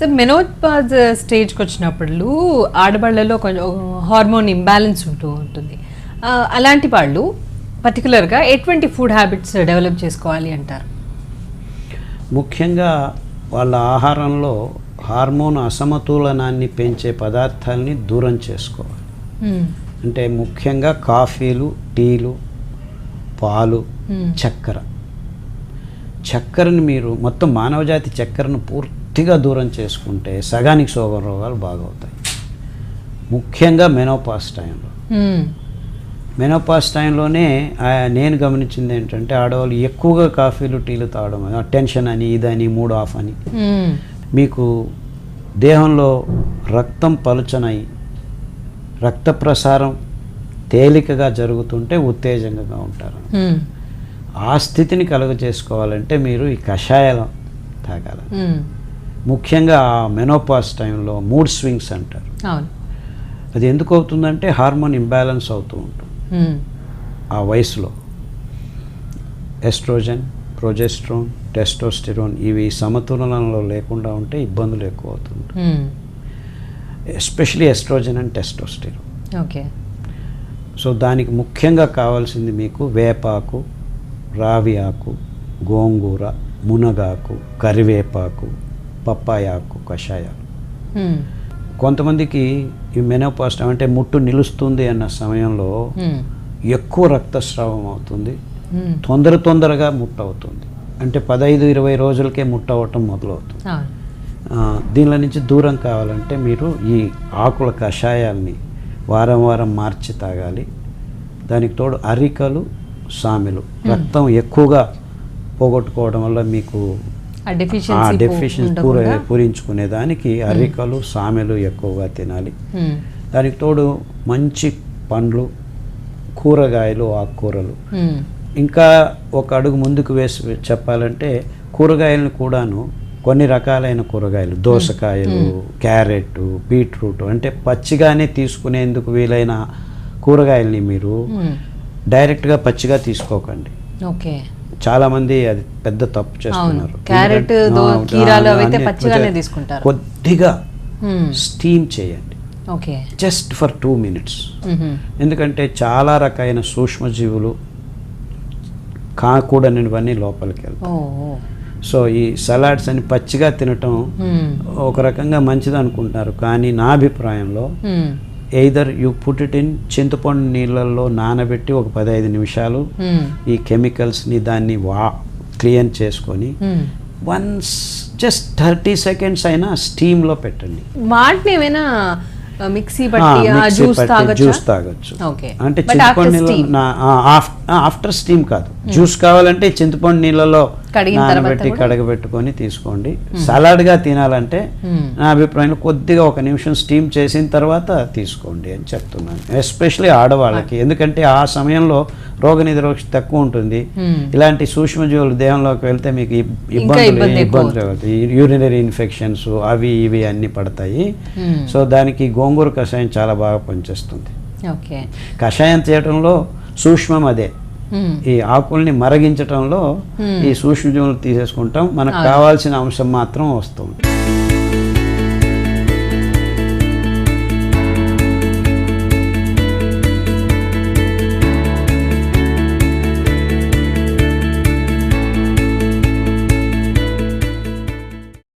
So menopause స్టేజ్కి వచ్చినప్పుడు ఆడవాళ్ళలో కొంచెం హార్మోన్ ఇంబ్యాలెన్స్ ఉంటుంది. అలాంటి వాళ్ళు పర్టికులర్గా ఎటువంటి ఫుడ్ హ్యాబిట్స్ డెవలప్ చేసుకోవాలి అంటారు? ముఖ్యంగా వాళ్ళ ఆహారంలో హార్మోన్ అసమతులనాన్ని పెంచే పదార్థాలని దూరం చేసుకోవాలి. అంటే ముఖ్యంగా కాఫీలు, టీలు, పాలు, చక్కెరని మీరు మొత్తం మానవజాతి చక్కెరను పూర్తిగా దూరం చేసుకుంటే సగానికి సోగం రోగాలు బాగవుతాయి. ముఖ్యంగా మెనోపాస్ టైంలో. మెనోపాస్ టైంలోనే నేను గమనించింది ఏంటంటే ఆడవాళ్ళు ఎక్కువగా కాఫీలు, టీలు తాగడం, టెన్షన్ అని, ఇదని, మూడ్ ఆఫ్ అని, మీకు దేహంలో రక్తం పలుచనై రక్త ప్రసారం తేలికగా జరుగుతుంటే ఉత్తేజంగా ఉంటారు. ఆ స్థితిని కలుగజేసుకోవాలంటే మీరు ఈ కషాయాలు తాగాలి. ముఖ్యంగా మెనోపాస్ టైంలో మూడ్ స్వింగ్స్ అంటారు. అది ఎందుకు అవుతుందంటే హార్మోన్ ఇంబ్యాలెన్స్ అవుతూ ఉంటుంది ఆ వయసులో. ఎస్ట్రోజన్, ప్రొజెస్ట్రాన్, టెస్టోస్టెరోన్ ఇవి సమతులనంలో లేకుండా ఉంటే ఇబ్బందులు ఎక్కువ అవుతుంటాయి. Especially oestrogen and testosterone. Okay. So దానికి ముఖ్యంగా కావాల్సింది మీకు వేపాకు, రావి ఆకు, గోంగూర, మునగాకు, కరివేపాకు, పప్పాయాకు కషాయాలు. కొంతమందికి ఈ మెనోపాస్ అంటే ముట్టు నిలుస్తుంది అన్న సమయంలో ఎక్కువ రక్తస్రావం అవుతుంది, తొందరగా ముట్టు అవుతుంది. అంటే 15-20 రోజులకే ముట్టు అవ్వటం మొదలవుతుంది. దీనిలో నుంచి దూరం కావాలంటే మీరు ఈ ఆకుల కషాయాల్ని వారం మార్చి తాగాలి. దానికి తోడు అరికలు, సామెలు రక్తం ఎక్కువగా పోగొట్టుకోవడం వల్ల మీకు డెఫిషియన్సీ పూరించుకునే దానికి అరికలు, సామెలు ఎక్కువగా తినాలి. దానికి తోడు మంచి పండ్లు, కూరగాయలు, ఆకుకూరలు. ఇంకా ఒక అడుగు ముందుకు వేసి చెప్పాలంటే కూరగాయలను కూడాను కొన్ని రకాలైన కూరగాయలు, దోసకాయలు, క్యారెట్, బీట్రూట్ అంటే పచ్చిగానే తీసుకునేందుకు వీలైన కూరగాయల్ని మీరు డైరెక్ట్గా పచ్చిగా తీసుకోకండి. ఓకే. చాలా మంది అది పెద్ద తప్పు చేస్తున్నారు. క్యారెట్, కీరాలు అవైతే పచ్చిగానే తీసుకుంటారు. కొద్దిగా స్టీమ్ చేయండి. ఓకే. Just for 2 minutes. ఎందుకంటే చాలా రకాలైన సూక్ష్మజీవులు కాకూడనివన్నీ లోపలికి వెళ్తాయి. సో ఈ సలాడ్స్ అని పచ్చిగా తినటం ఒక రకంగా మంచిది అనుకుంటున్నారు, కానీ నా అభిప్రాయంలో either you put it in చింతపండు నీళ్ళల్లో నానబెట్టి ఒక 15 నిమిషాలు ఈ కెమికల్స్ని దాన్ని క్లియర్ చేసుకొని వన్స్ జస్ట్ 30 seconds అయినా స్టీమ్లో పెట్టండి. వాటిని ఏమైనా మిక్సీ జ్యూస్ తాగొచ్చు. అంటే చింతపండు నీళ్ళలో ఆఫ్టర్ స్టీమ్ కాదు, జ్యూస్ కావాలంటే చింతపండు నీళ్ళలో నానబెట్టి కడగబెట్టుకొని తీసుకోండి. సలాడ్గా తినాలంటే నా అభిప్రాయంలో కొద్దిగా 1 నిమిషం స్టీమ్ చేసిన తర్వాత తీసుకోండి అని చెప్తున్నాను, ఎస్పెషలీ ఆడవాళ్ళకి. ఎందుకంటే ఆ సమయంలో రోగనిరోధక తక్కువ ఉంటుంది. ఇలాంటి సూక్ష్మజీవులు దేహంలోకి వెళ్తే మీకు ఇబ్బందులు అవుతాయి, యూరినరీ ఇన్ఫెక్షన్స్ అవి ఇవి అన్ని పడతాయి. సో దానికి గోంగూర కషాయం చాలా బాగా పనిచేస్తుంది. కషాయం చేయడంలో సూక్ష్మం అదే, ఈ ఆకుల్ని మరగించటంలో ఈ సూక్ష్మజీవులు తీసేసుకుంటాం, మనకు కావాల్సిన అంశం మాత్రం వస్తుంది.